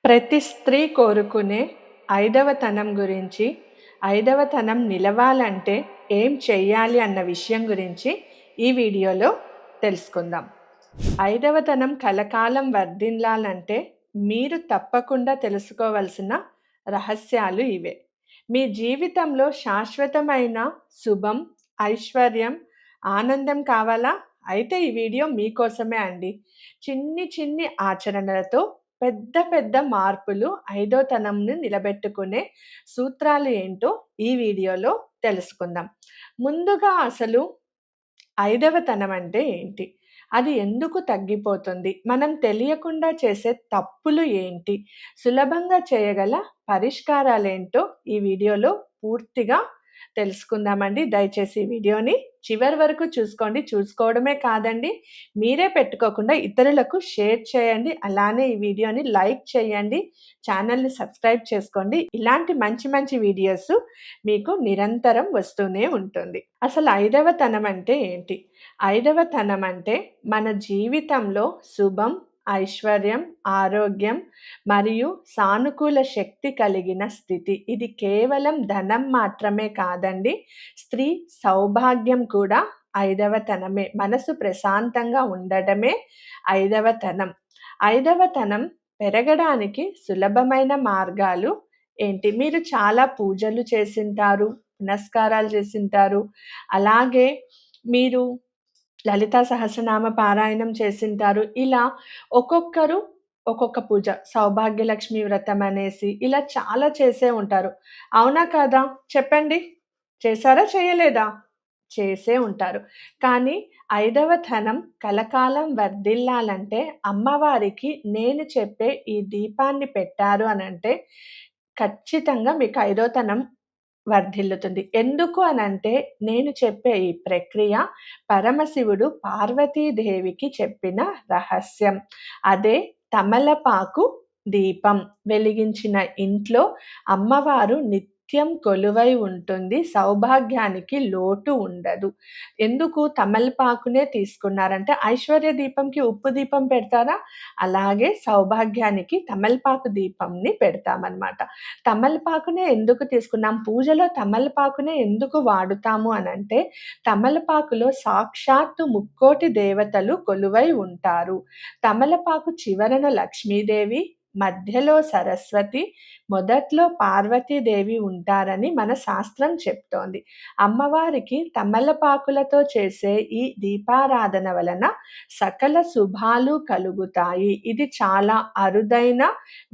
ప్రతి స్త్రీ కోరుకునే ఐదవతనం గురించి, ఐదవతనం నిలవాలంటే ఏం చెయ్యాలి అన్న విషయం గురించి ఈ వీడియోలో తెలుసుకుందాం. ఐదవతనం కలకాలం వర్ధిల్లాలంటే మీరు తప్పకుండా తెలుసుకోవలసిన రహస్యాలు ఇవే. మీ జీవితంలో శాశ్వతమైన శుభం, ఐశ్వర్యం, ఆనందం కావాలా? అయితే ఈ వీడియో మీకోసమే అండి. చిన్ని చిన్ని ఆచరణలతో పెద్ద పెద్ద మార్పులు ఐదోతనంని నిలబెట్టుకునే సూత్రాలు ఏంటో ఈ వీడియోలో తెలుసుకుందాం. ముందుగా అసలు ఐదవతనం అంటే ఏంటి? అది ఎందుకు తగ్గిపోతుంది? మనం తెలియకుండా చేసే తప్పులు ఏంటి? సులభంగా చేయగల పరిష్కారాలేంటో ఈ వీడియోలో పూర్తిగా తెలుసుకుందామండి. దయచేసి ఈ వీడియోని చివరి వరకు చూసుకోండి. చూసుకోవడమే కాదండి, మీరే పెట్టుకోకుండా ఇతరులకు షేర్ చేయండి. అలానే ఈ వీడియోని లైక్ చేయండి. ఛానల్‌ని సబ్స్క్రైబ్ చేసుకోండి. ఇలాంటి మంచి మంచి వీడియోస్ మీకు నిరంతరం వస్తూనే ఉంటుంది. అసలు ఐదవతనం అంటే ఏంటి? ఐదవతనం అంటే మన జీవితంలో శుభం, ఐశ్వర్యం, ఆరోగ్యం మరియు సానుకూల శక్తి కలిగిన స్థితి. ఇది కేవలం ధనం మాత్రమే కాదండి. స్త్రీ సౌభాగ్యం కూడా ఐదవతనమే. మనసు ప్రశాంతంగా ఉండడమే ఐదవతనం. ఐదవతనం పెరగడానికి సులభమైన మార్గాలు ఏంటి? మీరు చాలా పూజలు చేసింటారు, పునస్కారాలు చేసింటారు. అలాగే మీరు లలితా సహస్రనామ పారాయణం చేసింటారు. ఇలా ఒక్కొక్కరు ఒక్కొక్క పూజ, సౌభాగ్యలక్ష్మి వ్రతం అనేసి ఇలా చాలా చేసే ఉంటారు. అవునా కాదా? చెప్పండి. చేశారా? చేయలేదా? చేసే ఉంటారు. కానీ ఐదవతనం కలకాలం వర్ధిల్లాలంటే అమ్మవారికి నేను చెప్పే ఈ దీపాన్ని పెట్టారు అనంటే ఖచ్చితంగా మీకు ఐదోతనం వర్ధిల్లుతుంది. ఎందుకు అనంటే నేను చెప్పే ఈ ప్రక్రియ పరమశివుడు పార్వతీదేవికి చెప్పిన రహస్యం. అదే తమలపాకు దీపం వెలిగించిన ఇంట్లో అమ్మవారు నిత్యం కొలువై ఉంటుంది. సౌభాగ్యానికి లోటు ఉండదు. ఎందుకు తమలపాకునే తీసుకున్నారంటే ఐశ్వర్య దీపంకి ఉప్పు దీపం పెడతారా? అలాగే సౌభాగ్యానికి తమలపాకు దీపంని పెడతామనమాట. తమలపాకునే ఎందుకు తీసుకున్నాం? పూజలో తమలపాకునే ఎందుకు వాడుతాము అనంటే తమలపాకులో సాక్షాత్తు ముక్కోటి దేవతలు కొలువై ఉంటారు. తమలపాకు చివరన లక్ష్మీదేవి, మధ్యలో సరస్వతి, మొదట్లో పార్వతీదేవి ఉంటారని మన శాస్త్రం చెప్తోంది. అమ్మవారికి తమలపాకులతో చేసే ఈ దీపారాధన వలన సకల శుభాలు కలుగుతాయి. ఇది చాలా అరుదైన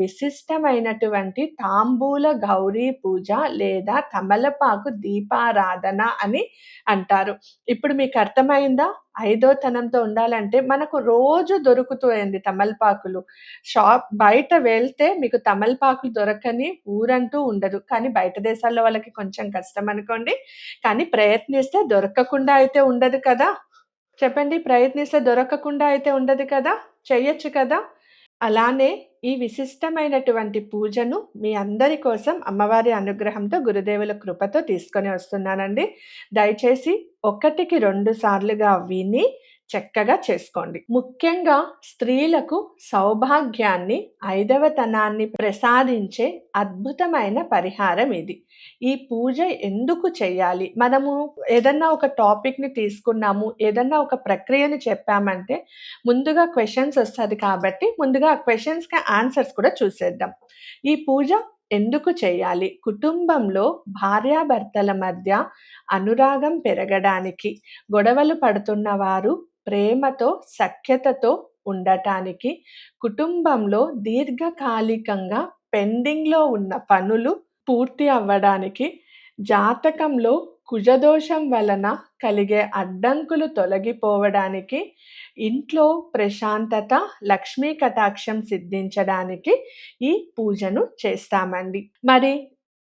విశిష్టమైనటువంటి తాంబూల గౌరీ పూజ లేదా తమలపాకు దీపారాధన అని అంటారు. ఇప్పుడు మీకు అర్థమైందా? ఐదోతనంతో ఉండాలంటే మనకు రోజు దొరుకుతాయండి తమలపాకులు. బయట వెళ్తే మీకు తమలపాకులు దొరకని ఊరంటూ ఉండదు. కానీ బయట దేశాల్లో వాళ్ళకి కొంచెం కష్టం అనుకోండి. కానీ ప్రయత్నిస్తే దొరకకుండా అయితే ఉండదు కదా! చెప్పండి. ప్రయత్నిస్తే దొరకకుండా అయితే ఉండదు కదా! చెయ్యొచ్చు కదా! అలానే ఈ విశిష్టమైనటువంటి పూజను మీ అందరి కోసం అమ్మవారి అనుగ్రహంతో, గురుదేవుల కృపతో తీసుకొని వస్తున్నానండి. దయచేసి 1కి 2 సార్లుగా విని చక్కగా చేసుకోండి. ముఖ్యంగా స్త్రీలకు సౌభాగ్యాన్ని, ఐదవతనాన్ని ప్రసాదించే అద్భుతమైన పరిహారం ఇది. ఈ పూజ ఎందుకు చేయాలి? మనము ఏదన్నా ఒక టాపిక్‌ని తీసుకున్నాము, ఏదన్నా ఒక ప్రక్రియని చెప్పామంటే ముందుగా క్వెషన్స్ వస్తది కాబట్టి ముందుగా ఆ క్వెషన్స్‌కి ఆన్సర్స్ కూడా చూసేద్దాం. ఈ పూజ ఎందుకు చేయాలి? కుటుంబంలో భార్యాభర్తల మధ్య అనురాగం పెరగడానికి, గొడవలు పడుతున్న వారు ప్రేమతో, సఖ్యతతో ఉండటానికి, కుటుంబంలో దీర్ఘకాలికంగా పెండింగ్‌లో ఉన్న పనులు పూర్తి అవ్వడానికి, జాతకంలో కుజదోషం వలన కలిగే అడ్డంకులు తొలగిపోవడానికి, ఇంట్లో ప్రశాంతత, లక్ష్మీ కటాక్షం సిద్ధించడానికి ఈ పూజను చేస్తామండి. మరి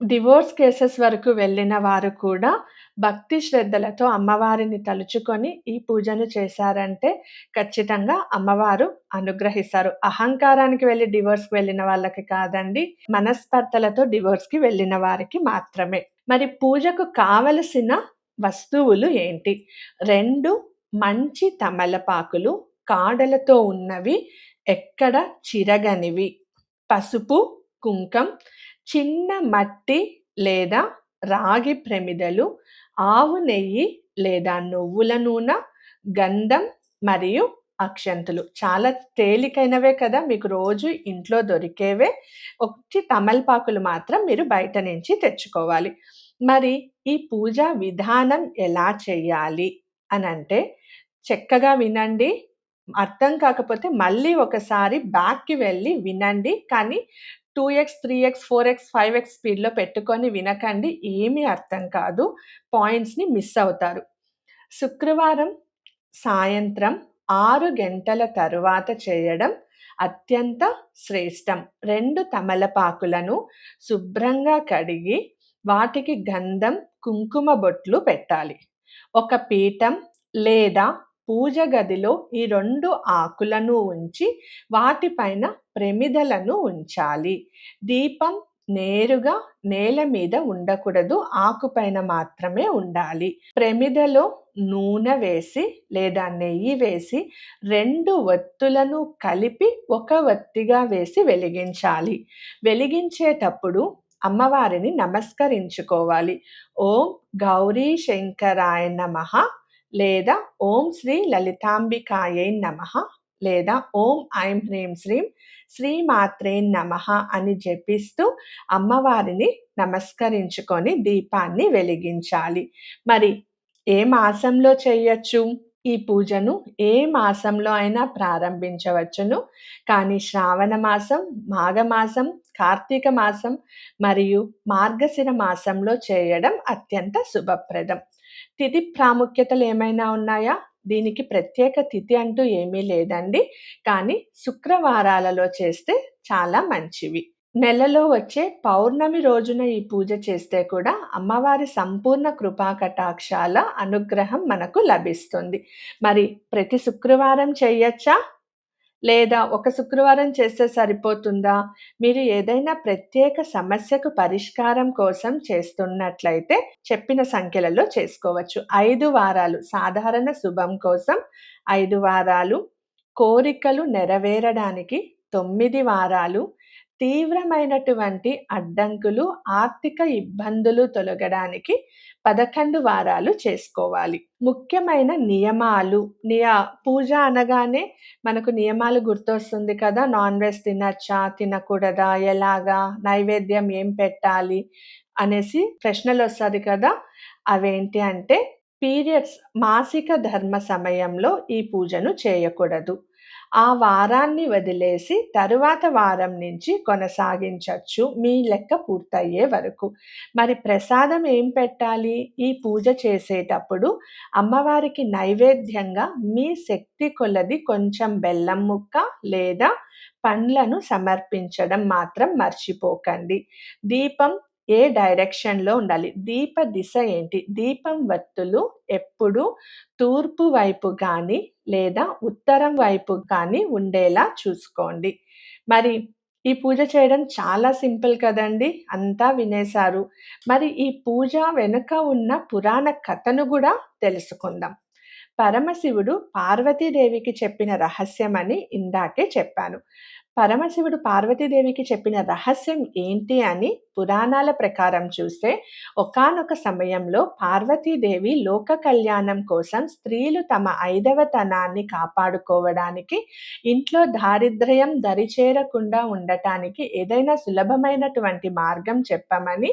డివోర్స్ కేసెస్ వరకు వెళ్ళిన వారు కూడా భక్తి శ్రద్ధలతో అమ్మవారిని తలుచుకొని ఈ పూజను చేశారంటే ఖచ్చితంగా అమ్మవారు అనుగ్రహిస్తారు. అహంకారానికి వెళ్ళి డివోర్స్‌కి వెళ్ళిన వాళ్ళకి కాదండి. మనస్పర్ధలతో డివోర్స్‌కి వెళ్ళిన వారికి మాత్రమే. మరి పూజకు కావలసిన వస్తువులు ఏంటి? 2 మంచి తమలపాకులు, కాడలతో ఉన్నవి, ఎక్కడ చిరగనివి. పసుపు, కుంకం, చిన్న మట్టి లేదా రాగి ప్రమిదలు, ఆవు నెయ్యి లేదా నువ్వుల నూనె, గంధం మరియు అక్షంతులు. చాలా తేలికైనవే కదా, మీకు రోజు ఇంట్లో దొరికేవే. ఒకటి తమలపాకులు మాత్రం మీరు బయట నుంచి తెచ్చుకోవాలి. మరి ఈ పూజా విధానం ఎలా చేయాలి అనంటే చక్కగా వినండి. అర్థం కాకపోతే మళ్ళీ ఒకసారి బ్యాక్‌కి వెళ్ళి వినండి. కానీ 2x, 3x, 4x, 5x స్పీడ్‌లో పెట్టుకొని వినకండి. ఏమీ అర్థం కాదు. పాయింట్స్‌ని మిస్ అవుతారు. శుక్రవారం సాయంత్రం 6 గంటల తరువాత చేయడం అత్యంత శ్రేష్టం. 2 తమలపాకులను శుభ్రంగా కడిగి వాటికి గంధం, కుంకుమ బొట్లు పెట్టాలి. ఒక పీఠం లేదా పూజ గదిలో ఈ 2 ఆకులను ఉంచి వాటిపైన ప్రమిదలను ఉంచాలి. దీపం నేరుగా నేల మీద ఉండకూడదు, ఆకుపైన మాత్రమే ఉండాలి. ప్రమిదలో నూనె వేసి లేదా నెయ్యి వేసి 2 ఒత్తులను కలిపి ఒక ఒత్తిగా వేసి వెలిగించాలి. వెలిగించేటప్పుడు అమ్మవారిని నమస్కరించుకోవాలి. ఓం గౌరీ శంకరాయ నమః లేదా ఓం శ్రీ లలితాంబికాయై నమః లేదా ఓం ఐం హ్రీం శ్రీం శ్రీమాత్రే నమః అని జపిస్తూ అమ్మవారిని నమస్కరించుకొని దీపాన్ని వెలిగించాలి. మరి ఏ మాసంలో చేయొచ్చు? ఈ పూజను ఏ మాసంలో అయినా ప్రారంభించవచ్చును. కానీ శ్రావణ మాసం, మాఘమాసం, కార్తీక మాసం మరియు మార్గశిర మాసంలో చేయడం అత్యంత శుభప్రదం. తిథి ప్రాముఖ్యతలు ఏమైనా ఉన్నాయా? దీనికి ప్రత్యేక తిథి అంటూ ఏమీ లేదండి. కానీ శుక్రవారాలలో చేస్తే చాలా మంచివి. నెలలో వచ్చే పౌర్ణమి రోజున ఈ పూజ చేస్తే కూడా అమ్మవారి సంపూర్ణ కృపా కటాక్షాల అనుగ్రహం మనకు లభిస్తుంది. మరి ప్రతి శుక్రవారం చేయొచ్చా? లేదా ఒక శుక్రవారం చేస్తే సరిపోతుందా? మీరు ఏదైనా ప్రత్యేక సమస్యకు పరిష్కారం కోసం చేస్తున్నట్లయితే చెప్పిన సంఖ్యలలో చేసుకోవచ్చు. 5 వారాలు సాధారణ శుభం కోసం 5 వారాలు, కోరికలు నెరవేరడానికి 9 వారాలు, తీవ్రమైనటువంటి అడ్డంకులు, ఆర్థిక ఇబ్బందులు తొలగడానికి 11 వారాలు చేసుకోవాలి. ముఖ్యమైన నియమాలు, పూజ అనగానే మనకు నియమాలు గుర్తొస్తుంది కదా. నాన్ వెజ్ తినచ్చా? తినకూడదా? ఎలాగా? నైవేద్యం ఏం పెట్టాలి? అనేసి ప్రశ్నలొస్తది కదా. అవేంటి అంటే పీరియడ్స్ మాసిక ధర్మ సమయంలో ఈ పూజను చేయకూడదు. ఆ వారాన్ని వదిలేసి తరువాత వారం నుంచి కొనసాగించొచ్చు మీ లెక్క పూర్తయ్యే వరకు. మరి ప్రసాదం ఏం పెట్టాలి? ఈ పూజ చేసేటప్పుడు అమ్మవారికి నైవేద్యంగా మీ శక్తి కొలది కొంచెం బెల్లం ముక్క లేదా పండ్లను సమర్పించడం మాత్రం మర్చిపోకండి. దీపం ఏ డైరెక్షన్‌లో ఉండాలి? దీప దిశ ఏంటి? దీపం వత్తులు ఎప్పుడూ తూర్పు వైపు గాని లేదా ఉత్తరం వైపు కానీ ఉండేలా చూసుకోండి. మరి ఈ పూజ చేయడం చాలా సింపుల్ కదండీ! అంతా వినేశారు. మరి ఈ పూజ వెనుక ఉన్న పురాణ కథను గూడా తెలుసుకుందాం. పరమశివుడు పార్వతీదేవికి చెప్పిన రహస్యమని ఇందాకే చెప్పాను. పరమశివుడు పార్వతీదేవికి చెప్పిన రహస్యం ఏంటి అని పురాణాల ప్రకారం చూస్తే, ఒకానొక సమయంలో పార్వతీదేవి లోక కళ్యాణం కోసం స్త్రీలు తమ 5వ తనాన్ని కాపాడుకోవడానికి, ఇంట్లో దారిద్ర్యం దరిచేరకుండా ఉండటానికి ఏదైనా సులభమైనటువంటి మార్గం చెప్పమని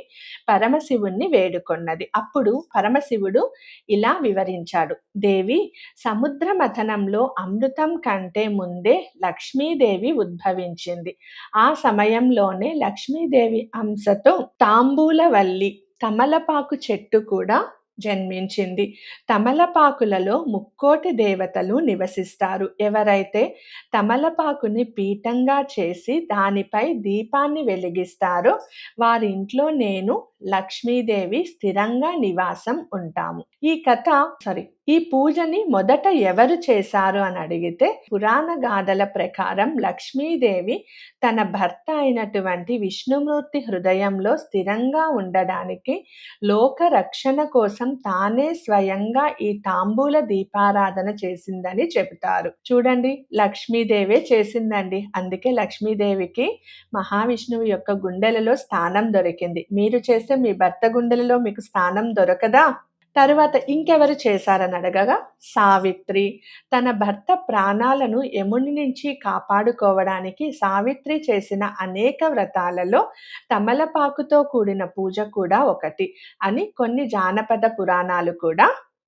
పరమశివుణ్ణి వేడుకొన్నది. అప్పుడు పరమశివుడు ఇలా వివరించాడు. దేవి, సముద్ర మథనంలో అమృతం కంటే ముందే లక్ష్మీదేవి ఉద్భవించింది. ఆ సమయంలోనే లక్ష్మీదేవి అంశతో తాంబూలవల్లి తమలపాకు చెట్టు కూడా జన్మించింది. తమలపాకులలో ముక్కోటి దేవతలు నివసిస్తారు. ఎవరైతే తమలపాకుని పీఠంగా చేసి దానిపై దీపాన్ని వెలిగిస్తారో వారింట్లో నేను లక్ష్మీదేవి స్థిరంగా నివాసం ఉంటాము. ఈ కథ ఈ పూజని మొదట ఎవరు చేశారు అని అడిగితే, పురాణ గాథల ప్రకారం లక్ష్మీదేవి తన భర్త అయినటువంటి విష్ణుమూర్తి హృదయంలో స్థిరంగా ఉండడానికి, లోక రక్షణ కోసం తానే స్వయంగా ఈ తాంబూల దీపారాధన చేసిందని చెబుతారు. చూడండి, లక్ష్మీదేవే చేసిందండి. అందుకే లక్ష్మీదేవికి మహావిష్ణువు యొక్క గుండెలలో స్థానం దొరికింది. మీరు చేస్తే మీ భర్త గుండెలలో మీకు స్థానం దొరకదా? తరువాత ఇంకెవరు చేశారని అడగగా, సావిత్రి తన భర్త ప్రాణాలను యముని నుంచి కాపాడుకోవడానికి సావిత్రి చేసిన అనేక వ్రతాలలో తమలపాకుతో కూడిన పూజ కూడా ఒకటి అని కొన్ని జానపద పురాణాలు కూడా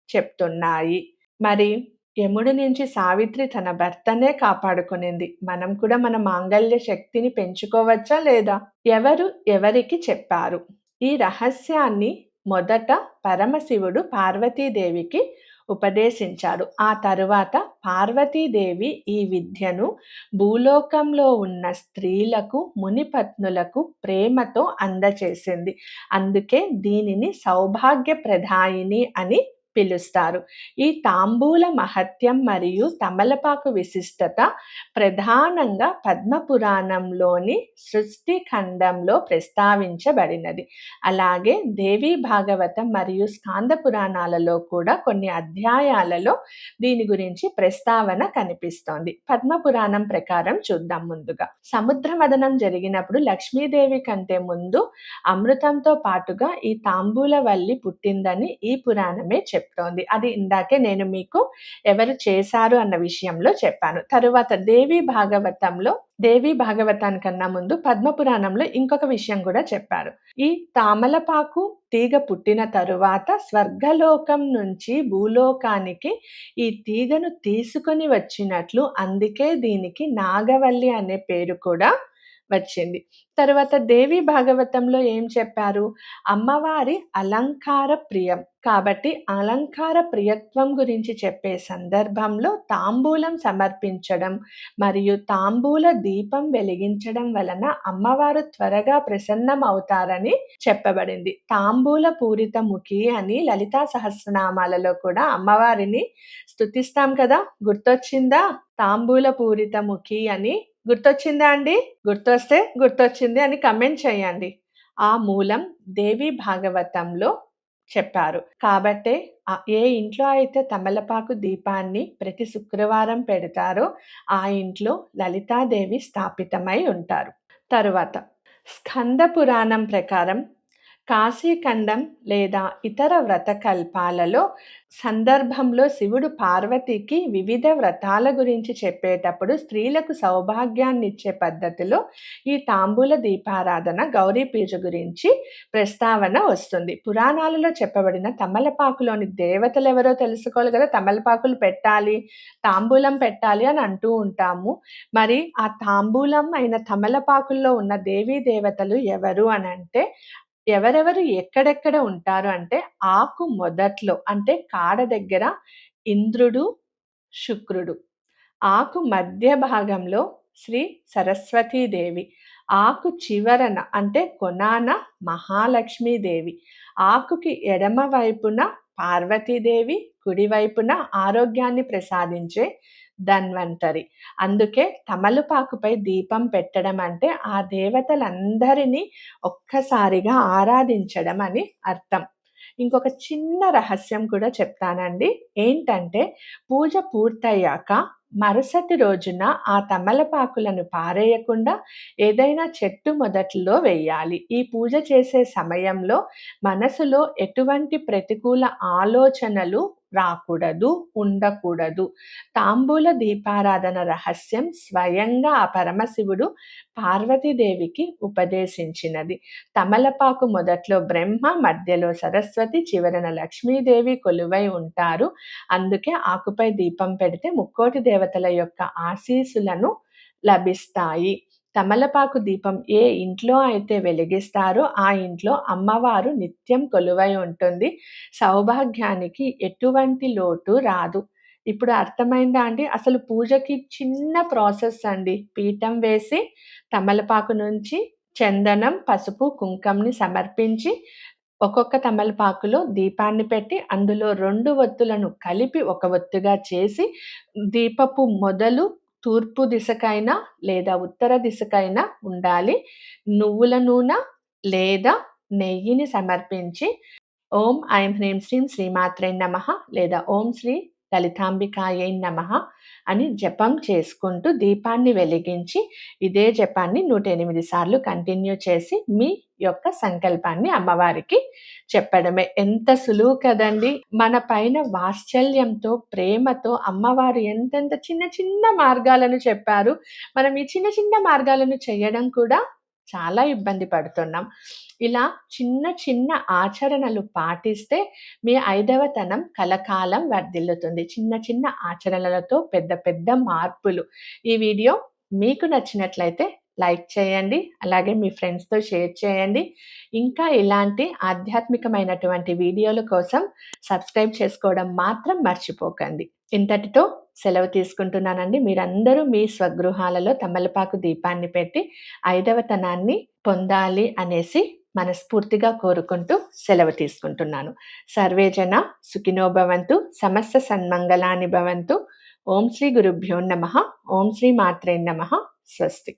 చెప్తున్నాయి. మరి యముడి నుంచి సావిత్రి తన భర్తనే కాపాడుకునింది. మనం కూడా మన మాంగళ్య శక్తిని పెంచుకోవచ్చా లేదా? ఎవరు ఎవరికి చెప్పారు? ఈ రహస్యాన్ని మొదట పరమశివుడు పార్వతీదేవికి ఉపదేశించాడు. ఆ తరువాత పార్వతీదేవి ఈ విద్యను భూలోకంలో ఉన్న స్త్రీలకు, మునిపత్నులకు ప్రేమతో అందచేసింది. అందుకే దీనిని సౌభాగ్యప్రదాయిని అని పిలుస్తారు. ఈ తాంబూల మహత్యం మరియు తమలపాకు విశిష్టత ప్రధానంగా పద్మపురాణంలోని సృష్టి ఖండంలో ప్రస్తావించబడినది. అలాగే దేవీ భాగవతం మరియు స్కాంద పురాణాలలో కూడా కొన్ని అధ్యాయాలలో దీని గురించి ప్రస్తావన కనిపిస్తోంది. పద్మపురాణం ప్రకారం చూద్దాం ముందుగా. సముద్ర మదనం జరిగినప్పుడు లక్ష్మీదేవి కంటే ముందు అమృతంతో పాటుగా ఈ తాంబూల వల్లి పుట్టిందని ఈ పురాణమే చెప్తోంది. అది ఇందాకే నేను మీకు ఎవరు చేశారు అన్న విషయంలో చెప్పాను. తరువాత దేవీ భాగవతానికన్నా ముందు పద్మపురాణంలో ఇంకొక విషయం కూడా చెప్పారు. ఈ తామలపాకు తీగ పుట్టిన తరువాత స్వర్గలోకం నుంచి భూలోకానికి ఈ తీగను తీసుకొని వచ్చినట్లు, అందుకే దీనికి నాగవల్లి అనే పేరు కూడా వచ్చింది. తర్వాత దేవి భాగవతంలో ఏం చెప్పారు? అమ్మవారి అలంకార ప్రియం కాబట్టి అలంకార ప్రియత్వం గురించి చెప్పే సందర్భంలో తాంబూలం సమర్పించడం మరియు తాంబూల దీపం వెలిగించడం వలన అమ్మవారు త్వరగా ప్రసన్నం అవుతారని చెప్పబడింది. తాంబూల పూరిత ముఖి అని లలితా సహస్రనామాలలో కూడా అమ్మవారిని స్తుతిస్తాం కదా, గుర్తొచ్చిందా? తాంబూల పూరిత ముఖి అని గుర్తొచ్చిందా అండి? గుర్తొస్తే గుర్తొచ్చింది అని కమెంట్ చేయండి. ఆ మూలం దేవి భాగవతంలో చెప్పారు. కాబట్టే ఏ ఇంట్లో అయితే తమలపాకు దీపాన్ని ప్రతి శుక్రవారం పెడతారో ఆ ఇంట్లో లలితాదేవి స్థాపితమై ఉంటారు. తరువాత స్కంద పురాణం ప్రకారం కాశీఖండం లేదా ఇతర వ్రతకల్పాలలో సందర్భంలో శివుడు పార్వతికి వివిధ వ్రతాల గురించి చెప్పేటప్పుడు స్త్రీలకు సౌభాగ్యాన్నిచ్చే పద్ధతిలో ఈ తాంబూల దీపారాధన, గౌరీ పూజ గురించి ప్రస్తావన వస్తుంది. పురాణాలలో చెప్పబడిన తమలపాకులోని దేవతలు ఎవరో తెలుసుకోవాలి కదా, తమలపాకులు పెట్టాలి, తాంబూలం పెట్టాలి అని అంటూ ఉంటాము. మరి ఆ తాంబూలం అయిన తమలపాకుల్లో ఉన్న దేవీ దేవతలు ఎవరు అని అంటే, ఎవరెవరు ఎక్కడెక్కడ ఉంటారు అంటే, ఆకు మొదట్లో అంటే కాడ దగ్గర ఇంద్రుడు, శుక్రుడు, ఆకు మధ్య భాగంలో శ్రీ సరస్వతీదేవి, ఆకు చివరన అంటే కొనాన మహాలక్ష్మీదేవి, ఆకుకి ఎడమ వైపున పార్వతీదేవి, కుడివైపున ఆరోగ్యాన్ని ప్రసాదించే ధన్వంతరి. అందుకే తమలపాకుపై దీపం పెట్టడం అంటే ఆ దేవతలందరినీ ఒక్కసారిగా ఆరాధించడం అని అర్థం. ఇంకొక చిన్న రహస్యం కూడా చెప్తానండి. ఏంటంటే, పూజ పూర్తయ్యాక మరుసటి రోజున ఆ తమలపాకులను పారేయకుండా ఏదైనా చెట్టు మొదట్లో వెయ్యాలి. ఈ పూజ చేసే సమయంలో మనసులో ఎటువంటి ప్రతికూల ఆలోచనలు రాకూడదు, ఉండకూడదు. తాంబూల దీపారాధన రహస్యం స్వయంగా ఆ పరమశివుడు పార్వతీదేవికి ఉపదేశించినది. తమలపాకు మొదట్లో బ్రహ్మ, మధ్యలో సరస్వతి, చివరన లక్ష్మీదేవి కొలువై ఉంటారు. అందుకే ఆకుపై దీపం పెడితే ముక్కోటి దేవతల యొక్క ఆశీస్సులను లభిస్తాయి. తమలపాకు దీపం ఏ ఇంట్లో అయితే వెలిగిస్తారో ఆ ఇంట్లో అమ్మవారు నిత్యం కొలువై ఉంటుంది. సౌభాగ్యానికి ఎటువంటి లోటు రాదు. ఇప్పుడు అర్థమైందా అండి? అసలు పూజకి చిన్న ప్రాసెస్ అండి. పీఠం వేసి తమలపాకు నుంచి చందనం, పసుపు, కుంకంని సమర్పించి ఒక్కొక్క తమలపాకులో దీపాన్ని పెట్టి అందులో 2 ఒత్తులను కలిపి ఒక ఒత్తుగా చేసి దీపపు మొదలు తూర్పు దిశకైనా లేదా ఉత్తర దిశకైనా ఉండాలి. నువ్వుల నూనె లేదా నెయ్యిని సమర్పించి ఓం ఐం హ్రీం శ్రీం శ్రీమాత్రే నమః లేదా ఓం శ్రీ లలితాంబికాయై నమః అని జపం చేసుకుంటూ దీపాన్ని వెలిగించి ఇదే జపాన్ని 108 సార్లు కంటిన్యూ చేసి మీ యొక్క సంకల్పాన్ని అమ్మవారికి చెప్పడమే. ఎంత సులువు కదండీ! మన పైన వాత్సల్యంతో, ప్రేమతో అమ్మవారు ఎంతెంత చిన్న చిన్న మార్గాలను చెప్పారు. మనం ఈ చిన్న చిన్న మార్గాలను చేయడం కూడా చాలా ఇబ్బంది పడుతున్నాం. ఇలా చిన్న చిన్న ఆచరణలు పాటిస్తే మీ ఐదవతనం కలకాలం వర్ధిల్లుతుంది. చిన్న చిన్న ఆచరణలతో పెద్ద పెద్ద మార్పులు. ఈ వీడియో మీకు నచ్చినట్లయితే లైక్ చేయండి. అలాగే మీ ఫ్రెండ్స్‌తో షేర్ చేయండి. ఇంకా ఇలాంటి ఆధ్యాత్మికమైనటువంటి వీడియోల కోసం సబ్స్క్రైబ్ చేసుకోవడం మాత్రం మర్చిపోకండి. ఇంతటితో సెలవు తీసుకుంటున్నానండి. మీరందరూ మీ స్వగృహాలలో తమలపాకు దీపాన్ని పెట్టి ఐదవతనాన్ని పొందాలి అనేసి మనస్ఫూర్తిగా కోరుకుంటూ సెలవు తీసుకుంటున్నాను. సర్వే జన సుఖినో భవంతు. సమస్త సన్మంగళాని భవంతు. ఓం శ్రీ గురుభ్యో నమః. ఓం శ్రీ మాత్రే నమః. స్వస్తి.